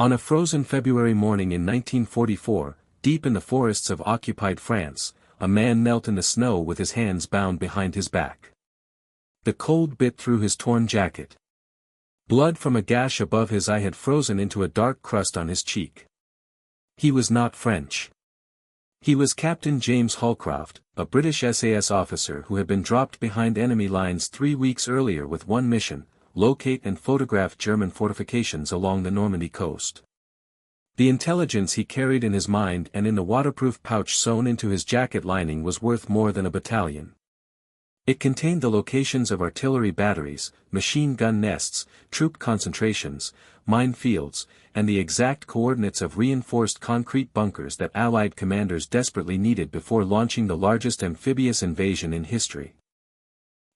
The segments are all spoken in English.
On a frozen February morning in 1944, deep in the forests of occupied France, a man knelt in the snow with his hands bound behind his back. The cold bit through his torn jacket. Blood from a gash above his eye had frozen into a dark crust on his cheek. He was not French. He was Captain James Holcroft, a British SAS officer who had been dropped behind enemy lines 3 weeks earlier with one mission: locate and photograph German fortifications along the Normandy coast. The intelligence he carried in his mind and in the waterproof pouch sewn into his jacket lining was worth more than a battalion. It contained the locations of artillery batteries, machine gun nests, troop concentrations, mine fields, and the exact coordinates of reinforced concrete bunkers that Allied commanders desperately needed before launching the largest amphibious invasion in history.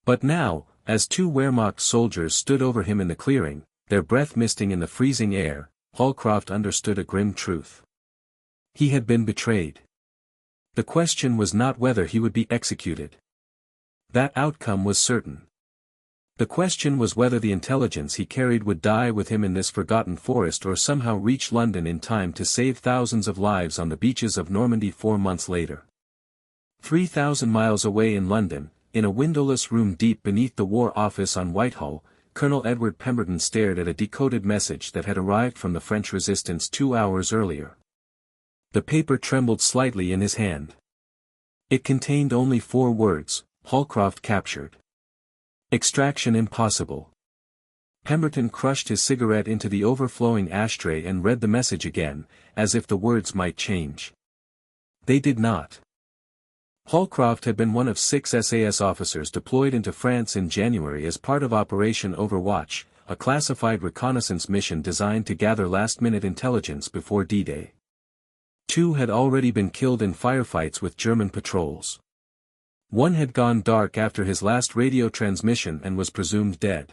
But now, as 2 Wehrmacht soldiers stood over him in the clearing, their breath misting in the freezing air, Holcroft understood a grim truth. He had been betrayed. The question was not whether he would be executed. That outcome was certain. The question was whether the intelligence he carried would die with him in this forgotten forest or somehow reach London in time to save thousands of lives on the beaches of Normandy 4 months later. 3,000 miles away in London, in a windowless room deep beneath the War Office on Whitehall, Colonel Edward Pemberton stared at a decoded message that had arrived from the French resistance 2 hours earlier. The paper trembled slightly in his hand. It contained only 4 words: Holcroft captured. Extraction impossible. Pemberton crushed his cigarette into the overflowing ashtray and read the message again, as if the words might change. They did not. Holcroft had been one of 6 SAS officers deployed into France in January as part of Operation Overwatch, a classified reconnaissance mission designed to gather last-minute intelligence before D-Day. 2 had already been killed in firefights with German patrols. 1 had gone dark after his last radio transmission and was presumed dead.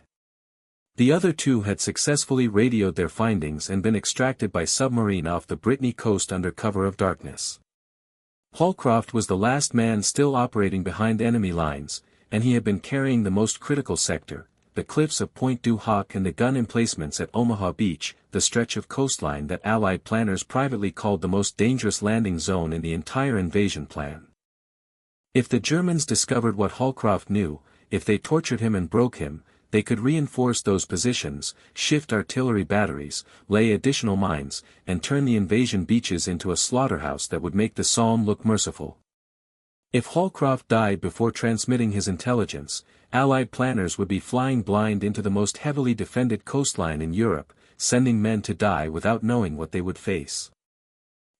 The other 2 had successfully radioed their findings and been extracted by submarine off the Brittany coast under cover of darkness. Holcroft was the last man still operating behind enemy lines, and he had been carrying the most critical sector, the cliffs of Point du Hoc and the gun emplacements at Omaha Beach, the stretch of coastline that Allied planners privately called the most dangerous landing zone in the entire invasion plan. If the Germans discovered what Holcroft knew, if they tortured him and broke him, they could reinforce those positions, shift artillery batteries, lay additional mines, and turn the invasion beaches into a slaughterhouse that would make the Somme look merciful. If Holcroft died before transmitting his intelligence, Allied planners would be flying blind into the most heavily defended coastline in Europe, sending men to die without knowing what they would face.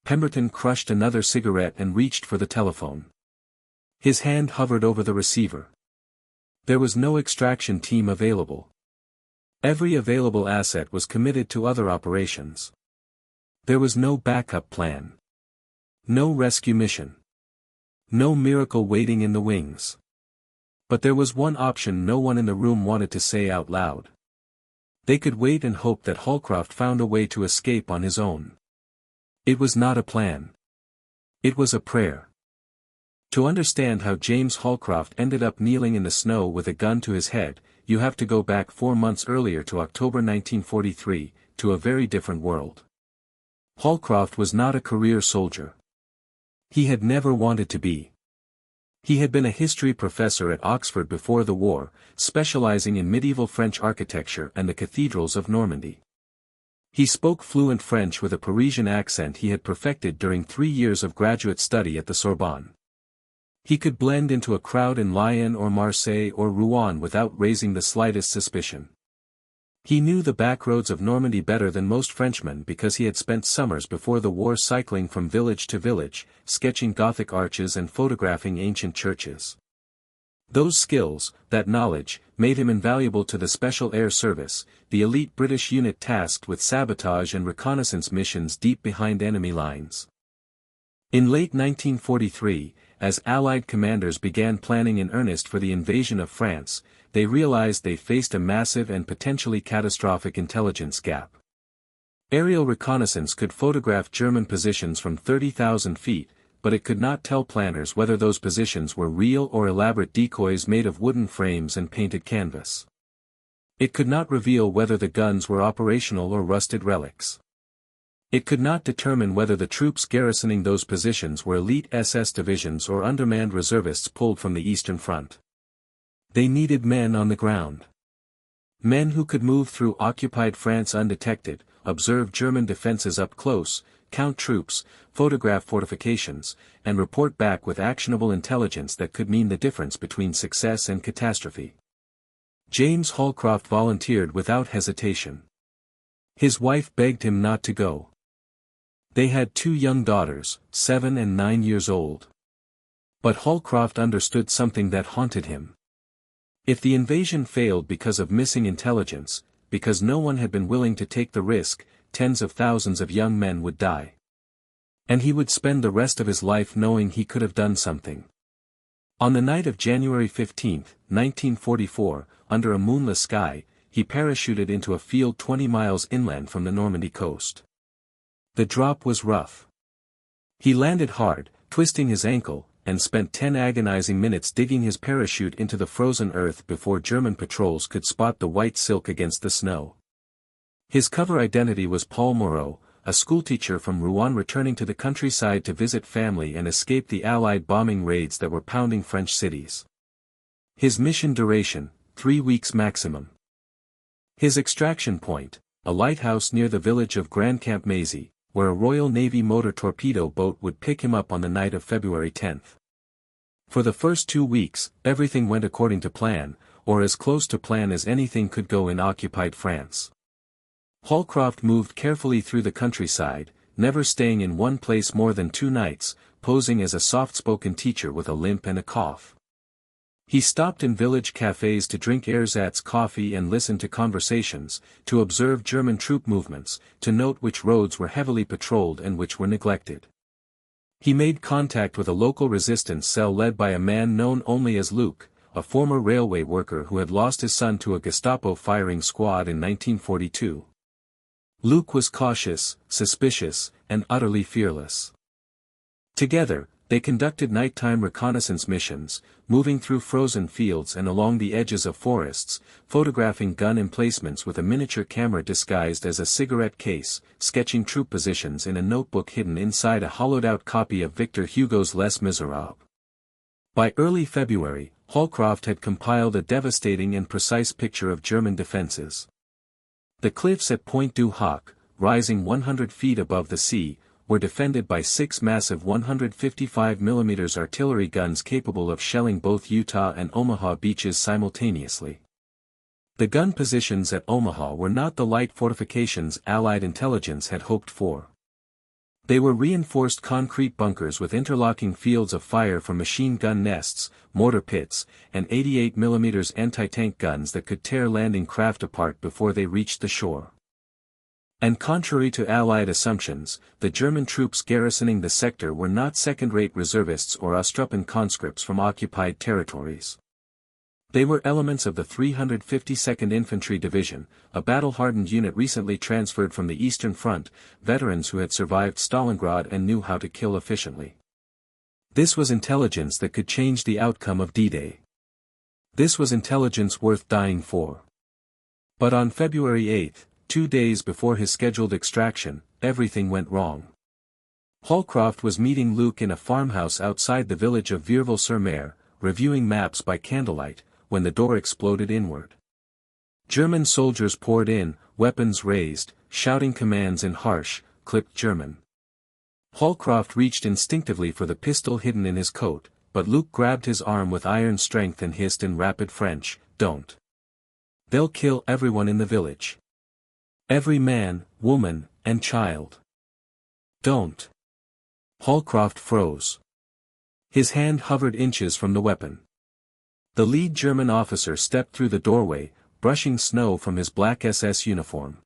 Pemberton crushed another cigarette and reached for the telephone. His hand hovered over the receiver. There was no extraction team available. Every available asset was committed to other operations. There was no backup plan. No rescue mission. No miracle waiting in the wings. But there was one option no one in the room wanted to say out loud. They could wait and hope that Holcroft found a way to escape on his own. It was not a plan. It was a prayer. To understand how James Holcroft ended up kneeling in the snow with a gun to his head, you have to go back 4 months earlier to October 1943, to a very different world. Holcroft was not a career soldier. He had never wanted to be. He had been a history professor at Oxford before the war, specializing in medieval French architecture and the cathedrals of Normandy. He spoke fluent French with a Parisian accent he had perfected during 3 years of graduate study at the Sorbonne. He could blend into a crowd in Lyon or Marseille or Rouen without raising the slightest suspicion. He knew the backroads of Normandy better than most Frenchmen because he had spent summers before the war cycling from village to village, sketching Gothic arches and photographing ancient churches. Those skills, that knowledge, made him invaluable to the Special Air Service, the elite British unit tasked with sabotage and reconnaissance missions deep behind enemy lines. In late 1943, as Allied commanders began planning in earnest for the invasion of France, they realized they faced a massive and potentially catastrophic intelligence gap. Aerial reconnaissance could photograph German positions from 30,000 feet, but it could not tell planners whether those positions were real or elaborate decoys made of wooden frames and painted canvas. It could not reveal whether the guns were operational or rusted relics. It could not determine whether the troops garrisoning those positions were elite SS divisions or undermanned reservists pulled from the Eastern Front. They needed men on the ground. Men who could move through occupied France undetected, observe German defenses up close, count troops, photograph fortifications, and report back with actionable intelligence that could mean the difference between success and catastrophe. James Holcroft volunteered without hesitation. His wife begged him not to go. They had 2 young daughters, 7 and 9 years old. But Holcroft understood something that haunted him. If the invasion failed because of missing intelligence, because no one had been willing to take the risk, tens of thousands of young men would die. And he would spend the rest of his life knowing he could have done something. On the night of January 15, 1944, under a moonless sky, he parachuted into a field 20 miles inland from the Normandy coast. The drop was rough. He landed hard, twisting his ankle, and spent 10 agonizing minutes digging his parachute into the frozen earth before German patrols could spot the white silk against the snow. His cover identity was Paul Moreau, a schoolteacher from Rouen returning to the countryside to visit family and escape the Allied bombing raids that were pounding French cities. His mission duration, 3 weeks maximum. His extraction point, a lighthouse near the village of Grand Camp Maisie, where a Royal Navy motor torpedo boat would pick him up on the night of February 10. For the first 2 weeks, everything went according to plan, or as close to plan as anything could go in occupied France. Holcroft moved carefully through the countryside, never staying in one place more than 2 nights, posing as a soft-spoken teacher with a limp and a cough. He stopped in village cafes to drink ersatz coffee and listen to conversations, to observe German troop movements, to note which roads were heavily patrolled and which were neglected. He made contact with a local resistance cell led by a man known only as Luke, a former railway worker who had lost his son to a Gestapo firing squad in 1942. Luke was cautious, suspicious, and utterly fearless. Together, they conducted nighttime reconnaissance missions, moving through frozen fields and along the edges of forests, photographing gun emplacements with a miniature camera disguised as a cigarette case, sketching troop positions in a notebook hidden inside a hollowed-out copy of Victor Hugo's Les Miserables. By early February, Holcroft had compiled a devastating and precise picture of German defenses. The cliffs at Pointe du Hoc, rising 100 feet above the sea, were defended by 6 massive 155mm artillery guns capable of shelling both Utah and Omaha beaches simultaneously. The gun positions at Omaha were not the light fortifications Allied intelligence had hoped for. They were reinforced concrete bunkers with interlocking fields of fire from machine gun nests, mortar pits, and 88mm anti-tank guns that could tear landing craft apart before they reached the shore. And contrary to Allied assumptions, the German troops garrisoning the sector were not second-rate reservists or Ostruppen conscripts from occupied territories. They were elements of the 352nd Infantry Division, a battle-hardened unit recently transferred from the Eastern Front, veterans who had survived Stalingrad and knew how to kill efficiently. This was intelligence that could change the outcome of D-Day. This was intelligence worth dying for. But on February 8, 2 days before his scheduled extraction, everything went wrong. Holcroft was meeting Luke in a farmhouse outside the village of Vierville-sur-Mer, reviewing maps by candlelight, when the door exploded inward. German soldiers poured in, weapons raised, shouting commands in harsh, clipped German. Holcroft reached instinctively for the pistol hidden in his coat, but Luke grabbed his arm with iron strength and hissed in rapid French, "Don't. They'll kill everyone in the village. Every man, woman, and child. Don't." Holcroft froze. His hand hovered inches from the weapon. The lead German officer stepped through the doorway, brushing snow from his black SS uniform.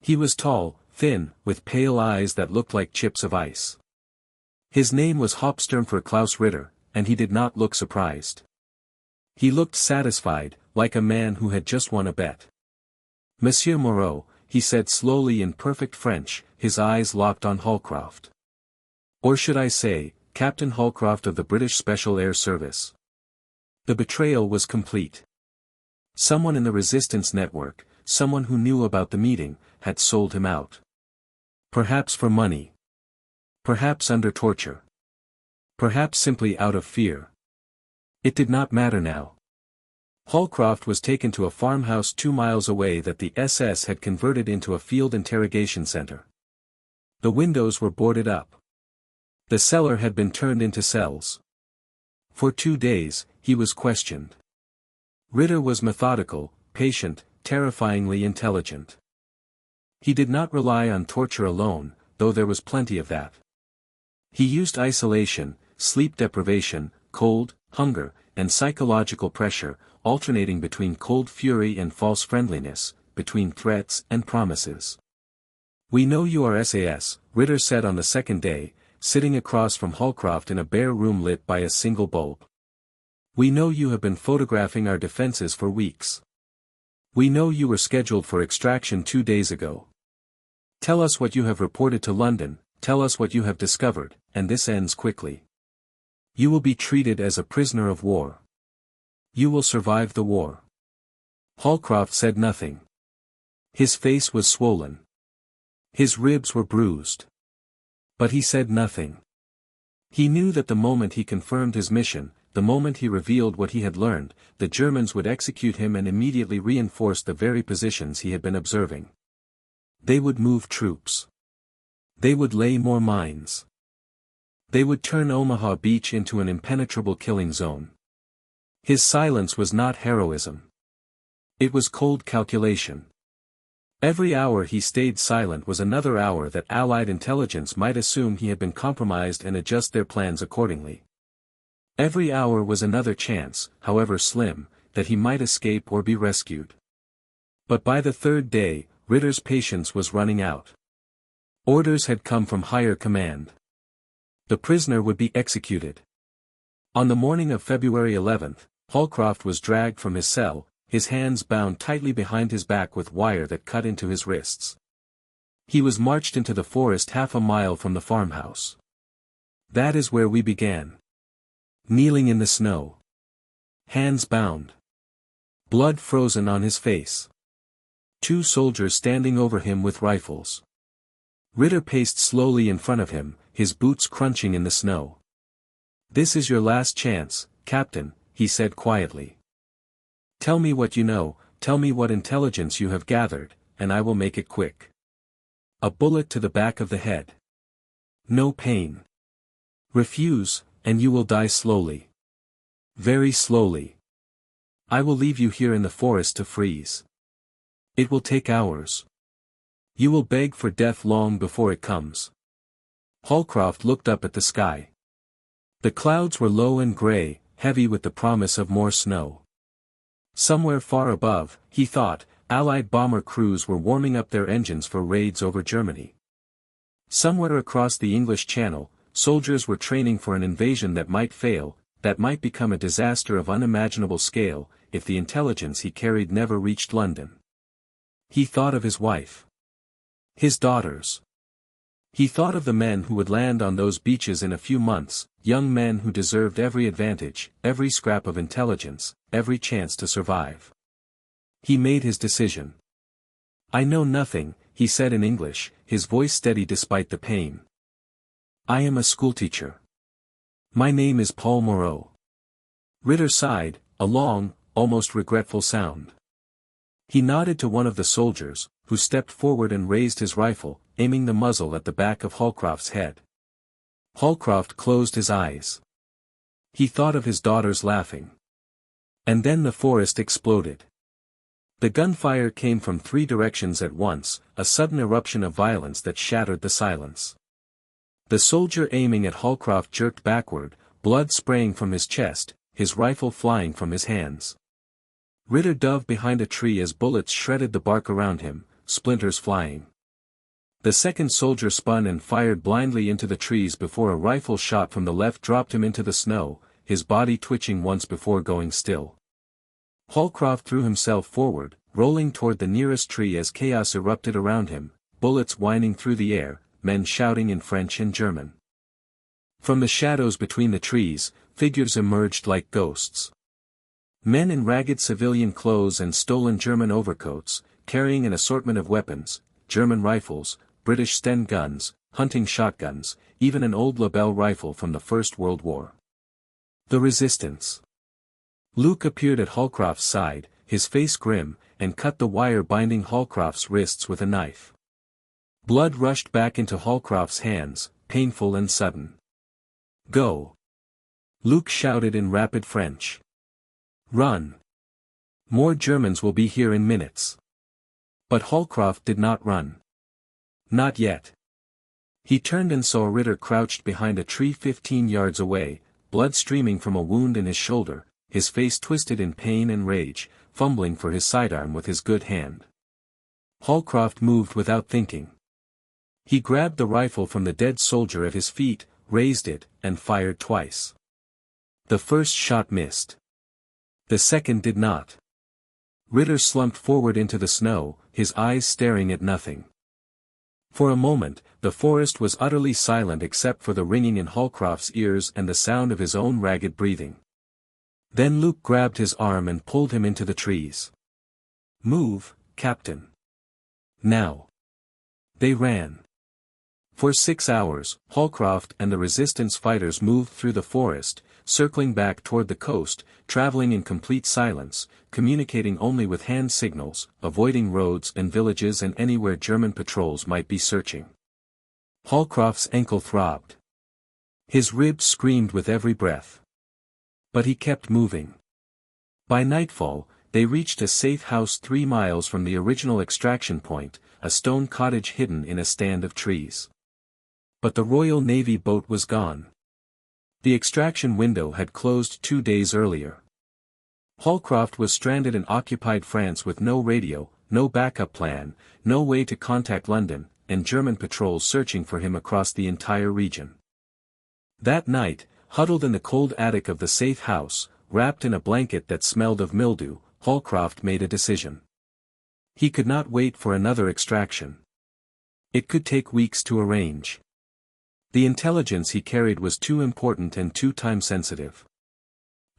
He was tall, thin, with pale eyes that looked like chips of ice. His name was Hauptsturmführer Klaus Ritter, and he did not look surprised. He looked satisfied, like a man who had just won a bet. "Monsieur Moreau," he said slowly in perfect French, his eyes locked on Holcroft. "Or should I say, Captain Holcroft of the British Special Air Service." The betrayal was complete. Someone in the resistance network, someone who knew about the meeting, had sold him out. Perhaps for money. Perhaps under torture. Perhaps simply out of fear. It did not matter now. Holcroft was taken to a farmhouse 2 miles away that the SS had converted into a field interrogation center. The windows were boarded up. The cellar had been turned into cells. For 2 days, he was questioned. Ritter was methodical, patient, terrifyingly intelligent. He did not rely on torture alone, though there was plenty of that. He used isolation, sleep deprivation, cold, hunger, and psychological pressure, alternating between cold fury and false friendliness, between threats and promises. "We know you are SAS," Ritter said on the second day, sitting across from Holcroft in a bare room lit by a single bulb. "We know you have been photographing our defenses for weeks. We know you were scheduled for extraction 2 days ago. Tell us what you have reported to London, tell us what you have discovered, and this ends quickly. You will be treated as a prisoner of war. You will survive the war." Holcroft said nothing. His face was swollen. His ribs were bruised. But he said nothing. He knew that the moment he confirmed his mission, the moment he revealed what he had learned, the Germans would execute him and immediately reinforce the very positions he had been observing. They would move troops. They would lay more mines. They would turn Omaha Beach into an impenetrable killing zone. His silence was not heroism. It was cold calculation. Every hour he stayed silent was another hour that Allied intelligence might assume he had been compromised and adjust their plans accordingly. Every hour was another chance, however slim, that he might escape or be rescued. But by the third day, Ritter's patience was running out. Orders had come from higher command. The prisoner would be executed. On the morning of February 11th, Holcroft was dragged from his cell, his hands bound tightly behind his back with wire that cut into his wrists. He was marched into the forest half a mile from the farmhouse. That is where we began. Kneeling in the snow. Hands bound. Blood frozen on his face. 2 soldiers standing over him with rifles. Ritter paced slowly in front of him, his boots crunching in the snow. "This is your last chance, Captain," he said quietly. "Tell me what you know, tell me what intelligence you have gathered, and I will make it quick. A bullet to the back of the head. No pain. Refuse, and you will die slowly. Very slowly. I will leave you here in the forest to freeze. It will take hours. You will beg for death long before it comes." Holcroft looked up at the sky. The clouds were low and gray, heavy with the promise of more snow. Somewhere far above, he thought, Allied bomber crews were warming up their engines for raids over Germany. Somewhere across the English Channel, soldiers were training for an invasion that might fail, that might become a disaster of unimaginable scale, if the intelligence he carried never reached London. He thought of his wife. His daughters. He thought of the men who would land on those beaches in a few months, young men who deserved every advantage, every scrap of intelligence, every chance to survive. He made his decision. "I know nothing," he said in English, his voice steady despite the pain. "I am a schoolteacher. My name is Paul Moreau." Ritter sighed, a long, almost regretful sound. He nodded to one of the soldiers, who stepped forward and raised his rifle, aiming the muzzle at the back of Holcroft's head. Holcroft closed his eyes. He thought of his daughters laughing. And then the forest exploded. The gunfire came from 3 directions at once, a sudden eruption of violence that shattered the silence. The soldier aiming at Holcroft jerked backward, blood spraying from his chest, his rifle flying from his hands. Ritter dove behind a tree as bullets shredded the bark around him, splinters flying. The second soldier spun and fired blindly into the trees before a rifle shot from the left dropped him into the snow, his body twitching once before going still. Holcroft threw himself forward, rolling toward the nearest tree as chaos erupted around him, bullets whining through the air, men shouting in French and German. From the shadows between the trees, figures emerged like ghosts. Men in ragged civilian clothes and stolen German overcoats, carrying an assortment of weapons, German rifles, British Sten guns, hunting shotguns, even an old Lebel rifle from the First World War. The resistance. Luke appeared at Holcroft's side, his face grim, and cut the wire binding Holcroft's wrists with a knife. Blood rushed back into Holcroft's hands, painful and sudden. "Go!" Luke shouted in rapid French. "Run! More Germans will be here in minutes." But Holcroft did not run. Not yet. He turned and saw Ritter crouched behind a tree 15 yards away, blood streaming from a wound in his shoulder, his face twisted in pain and rage, fumbling for his sidearm with his good hand. Holcroft moved without thinking. He grabbed the rifle from the dead soldier at his feet, raised it, and fired twice. The first shot missed. The second did not. Ritter slumped forward into the snow, his eyes staring at nothing. For a moment, the forest was utterly silent except for the ringing in Holcroft's ears and the sound of his own ragged breathing. Then Luke grabbed his arm and pulled him into the trees. "Move, Captain. Now." They ran. For 6 hours, Holcroft and the resistance fighters moved through the forest, circling back toward the coast, traveling in complete silence, communicating only with hand signals, avoiding roads and villages and anywhere German patrols might be searching. Holcroft's ankle throbbed. His ribs screamed with every breath. But he kept moving. By nightfall, they reached a safe house 3 miles from the original extraction point, a stone cottage hidden in a stand of trees. But the Royal Navy boat was gone. The extraction window had closed 2 days earlier. Holcroft was stranded in occupied France with no radio, no backup plan, no way to contact London, and German patrols searching for him across the entire region. That night, huddled in the cold attic of the safe house, wrapped in a blanket that smelled of mildew, Holcroft made a decision. He could not wait for another extraction. It could take weeks to arrange. The intelligence he carried was too important and too time-sensitive.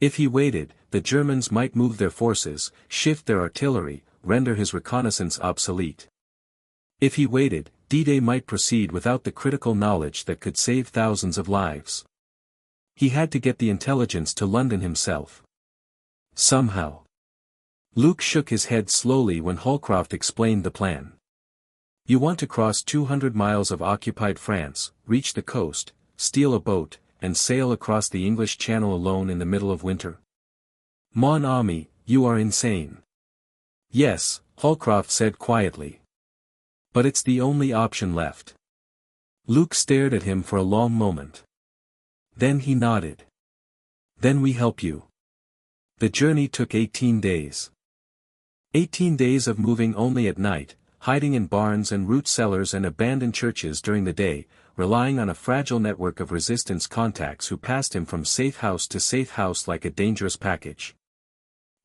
If he waited, the Germans might move their forces, shift their artillery, render his reconnaissance obsolete. If he waited, D-Day might proceed without the critical knowledge that could save thousands of lives. He had to get the intelligence to London himself. Somehow. Luke shook his head slowly when Holcroft explained the plan. "You want to cross 200 miles of occupied France, reach the coast, steal a boat, and sail across the English Channel alone in the middle of winter? Mon ami, you are insane." "Yes," Holcroft said quietly. "But it's the only option left." Luke stared at him for a long moment. Then he nodded. "Then we help you." The journey took 18 days. 18 days of moving only at night, hiding in barns and root cellars and abandoned churches during the day, relying on a fragile network of resistance contacts who passed him from safe house to safe house like a dangerous package.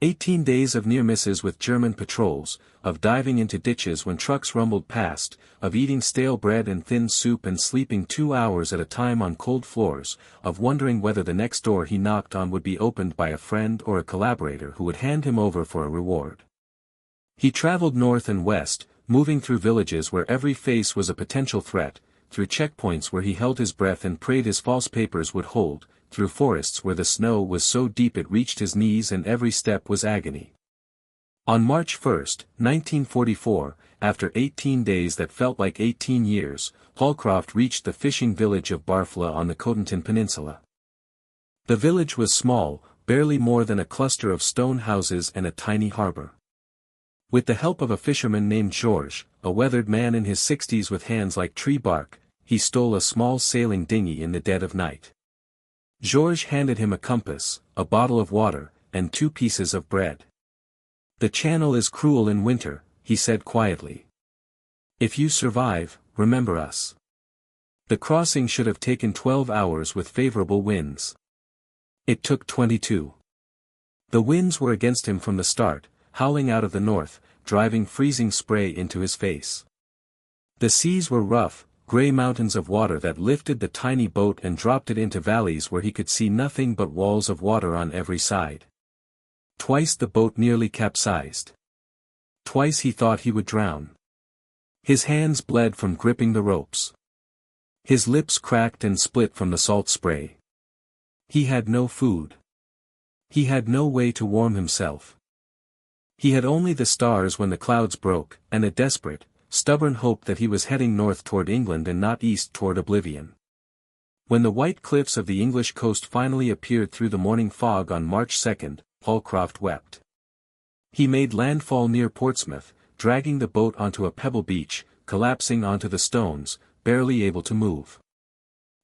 18 days of near misses with German patrols, of diving into ditches when trucks rumbled past, of eating stale bread and thin soup and sleeping 2 hours at a time on cold floors, of wondering whether the next door he knocked on would be opened by a friend or a collaborator who would hand him over for a reward. He traveled north and west, moving through villages where every face was a potential threat, through checkpoints where he held his breath and prayed his false papers would hold, through forests where the snow was so deep it reached his knees and every step was agony. On March 1, 1944, after 18 days that felt like 18 years, Holcroft reached the fishing village of Barfla on the Cotentin Peninsula. The village was small, barely more than a cluster of stone houses and a tiny harbor. With the help of a fisherman named Georges, a weathered man in his 60s with hands like tree bark, he stole a small sailing dinghy in the dead of night. Georges handed him a compass, a bottle of water, and 2 pieces of bread. "The channel is cruel in winter," he said quietly. "If you survive, remember us." The crossing should have taken 12 hours with favorable winds. It took 22. The winds were against him from the start, howling out of the north, driving freezing spray into his face. The seas were rough, gray mountains of water that lifted the tiny boat and dropped it into valleys where he could see nothing but walls of water on every side. Twice the boat nearly capsized. Twice he thought he would drown. His hands bled from gripping the ropes. His lips cracked and split from the salt spray. He had no food. He had no way to warm himself. He had only the stars when the clouds broke, and a desperate, stubborn hope that he was heading north toward England and not east toward oblivion. When the white cliffs of the English coast finally appeared through the morning fog on March 2, Holcroft wept. He made landfall near Portsmouth, dragging the boat onto a pebble beach, collapsing onto the stones, barely able to move.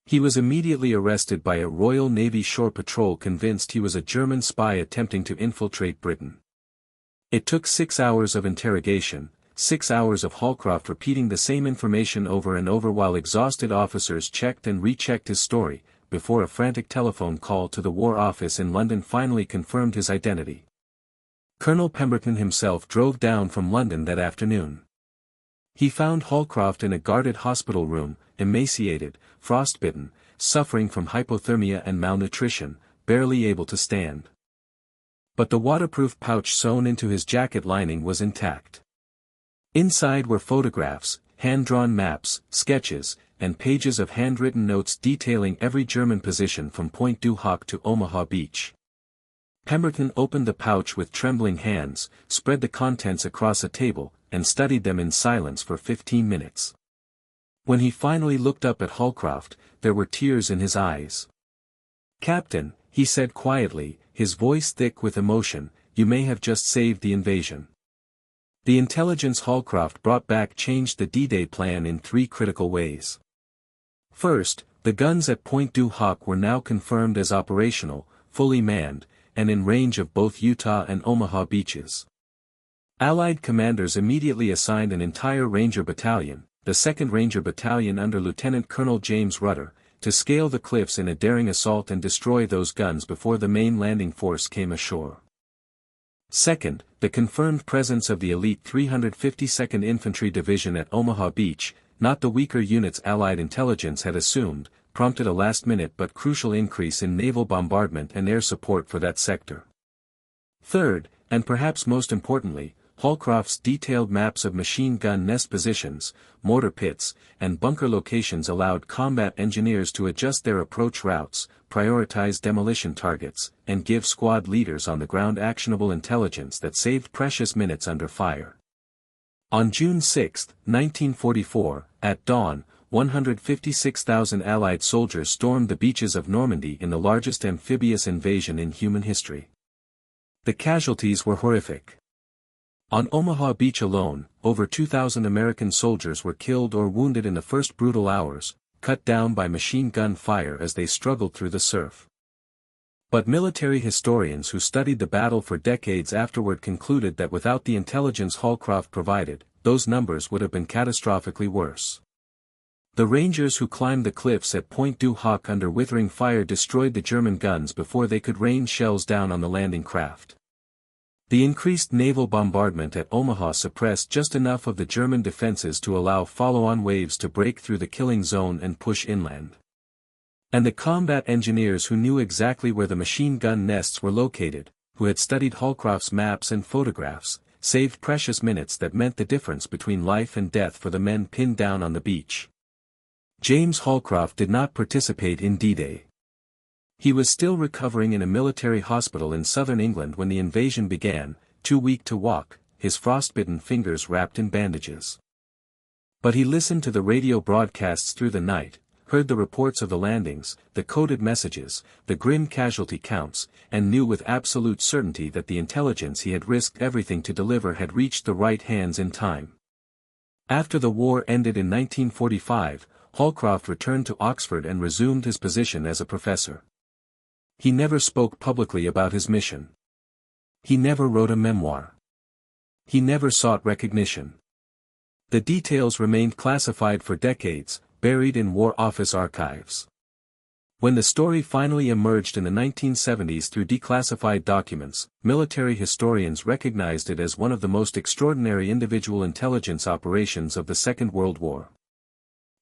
He was immediately arrested by a Royal Navy shore patrol convinced he was a German spy attempting to infiltrate Britain. It took 6 hours of interrogation, 6 hours of Holcroft repeating the same information over and over while exhausted officers checked and rechecked his story, before a frantic telephone call to the War Office in London finally confirmed his identity. Colonel Pemberton himself drove down from London that afternoon. He found Holcroft in a guarded hospital room, emaciated, frostbitten, suffering from hypothermia and malnutrition, barely able to stand. But the waterproof pouch sewn into his jacket lining was intact. Inside were photographs, hand-drawn maps, sketches, and pages of handwritten notes detailing every German position from Point du Hoc to Omaha Beach. Pemberton opened the pouch with trembling hands, spread the contents across a table, and studied them in silence for 15 minutes. When he finally looked up at Holcroft, there were tears in his eyes. "Captain," he said quietly, his voice thick with emotion, "you may have just saved the invasion." The intelligence Holcroft brought back changed the D-Day plan in 3 critical ways. First, the guns at Point du Hoc were now confirmed as operational, fully manned, and in range of both Utah and Omaha beaches. Allied commanders immediately assigned an entire Ranger Battalion, the 2nd Ranger Battalion under Lieutenant Colonel James Rutter, to scale the cliffs in a daring assault and destroy those guns before the main landing force came ashore. Second, the confirmed presence of the elite 352nd Infantry Division at Omaha Beach, not the weaker units Allied intelligence had assumed, prompted a last-minute but crucial increase in naval bombardment and air support for that sector. Third, and perhaps most importantly, Holcroft's detailed maps of machine gun nest positions, mortar pits, and bunker locations allowed combat engineers to adjust their approach routes, prioritize demolition targets, and give squad leaders on the ground actionable intelligence that saved precious minutes under fire. On June 6, 1944, at dawn, 156,000 Allied soldiers stormed the beaches of Normandy in the largest amphibious invasion in human history. The casualties were horrific. On Omaha Beach alone, over 2,000 American soldiers were killed or wounded in the first brutal hours, cut down by machine gun fire as they struggled through the surf. But military historians who studied the battle for decades afterward concluded that without the intelligence Holcroft provided, those numbers would have been catastrophically worse. The Rangers who climbed the cliffs at Point du Hoc under withering fire destroyed the German guns before they could rain shells down on the landing craft. The increased naval bombardment at Omaha suppressed just enough of the German defenses to allow follow-on waves to break through the killing zone and push inland. And the combat engineers who knew exactly where the machine gun nests were located, who had studied Holcroft's maps and photographs, saved precious minutes that meant the difference between life and death for the men pinned down on the beach. James Holcroft did not participate in D-Day. He was still recovering in a military hospital in southern England when the invasion began, too weak to walk, his frostbitten fingers wrapped in bandages. But he listened to the radio broadcasts through the night, heard the reports of the landings, the coded messages, the grim casualty counts, and knew with absolute certainty that the intelligence he had risked everything to deliver had reached the right hands in time. After the war ended in 1945, Holcroft returned to Oxford and resumed his position as a professor. He never spoke publicly about his mission. He never wrote a memoir. He never sought recognition. The details remained classified for decades, buried in War Office archives. When the story finally emerged in the 1970s through declassified documents, military historians recognized it as one of the most extraordinary individual intelligence operations of the Second World War.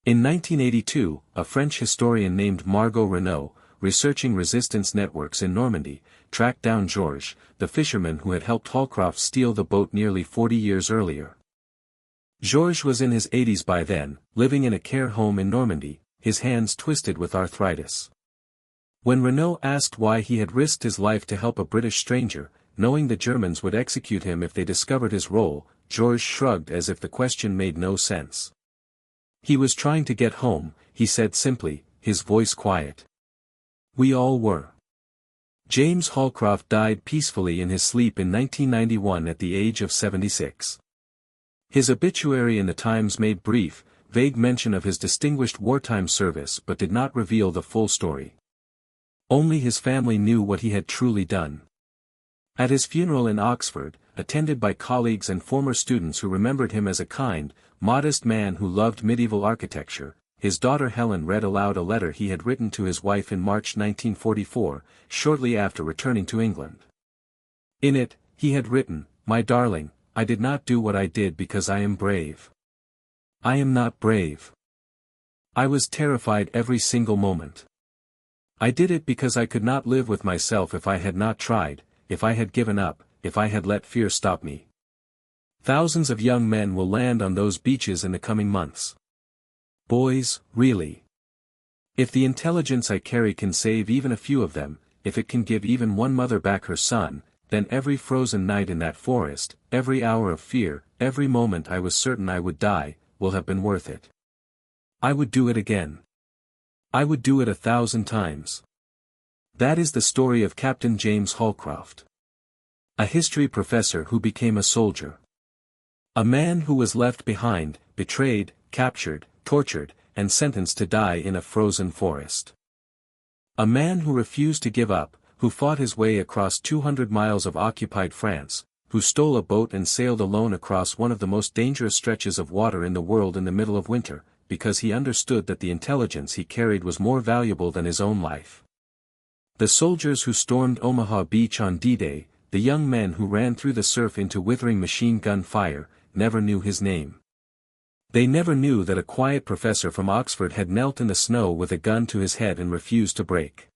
In 1982, a French historian named Margot Renaud, researching resistance networks in Normandy, tracked down Georges, the fisherman who had helped Holcroft steal the boat nearly 40 years earlier. Georges was in his 80s by then, living in a care home in Normandy, his hands twisted with arthritis. When Renault asked why he had risked his life to help a British stranger, knowing the Germans would execute him if they discovered his role, Georges shrugged as if the question made no sense. He was trying to get home, he said simply, his voice quiet. We all were. James Holcroft died peacefully in his sleep in 1991 at the age of 76. His obituary in the Times made brief, vague mention of his distinguished wartime service but did not reveal the full story. Only his family knew what he had truly done. At his funeral in Oxford, attended by colleagues and former students who remembered him as a kind, modest man who loved medieval architecture, his daughter Helen read aloud a letter he had written to his wife in March 1944, shortly after returning to England. In it, he had written, "My darling, I did not do what I did because I am brave. I am not brave. I was terrified every single moment. I did it because I could not live with myself if I had not tried, if I had given up, if I had let fear stop me." Thousands of young men will land on those beaches in the coming months. Boys, really. If the intelligence I carry can save even a few of them, if it can give even one mother back her son, then every frozen night in that forest, every hour of fear, every moment I was certain I would die, will have been worth it. I would do it again. I would do it 1,000 times. That is the story of Captain James Holcroft. A history professor who became a soldier. A man who was left behind, betrayed, captured, tortured, and sentenced to die in a frozen forest. A man who refused to give up, who fought his way across 200 miles of occupied France, who stole a boat and sailed alone across one of the most dangerous stretches of water in the world in the middle of winter, because he understood that the intelligence he carried was more valuable than his own life. The soldiers who stormed Omaha Beach on D-Day, the young men who ran through the surf into withering machine gun fire, never knew his name. They never knew that a quiet professor from Oxford had knelt in the snow with a gun to his head and refused to break.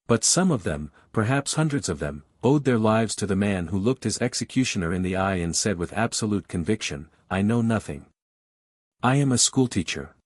But some of them, perhaps hundreds of them, owed their lives to the man who looked his executioner in the eye and said with absolute conviction, "I know nothing. I am a schoolteacher."